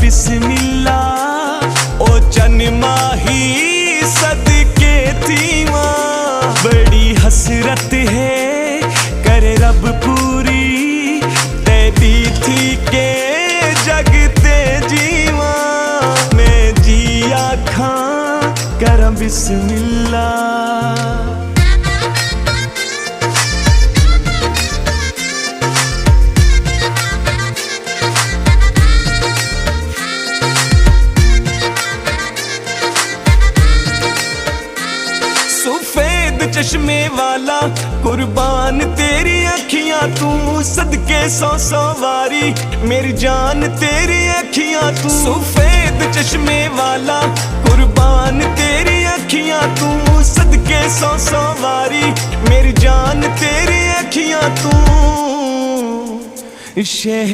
बिस्मिल्ला ओ चन माही सदके थी मां। बड़ी हसरत है करे रब पूरी तेरी थी के जगते जीवा। मैं जी आखा कर बिस्मिल्ला। सफेद चश्मे वाला कुर्बान तेरी अखियां तू सदके सौ सौ वारी मेरी जान तेरी अखियां तू। सफेद चश्मे वाला कुर्बान तेरी अखियां तू सदके सौ सौ वारी मेरी जान तेरी अखियां तू। शह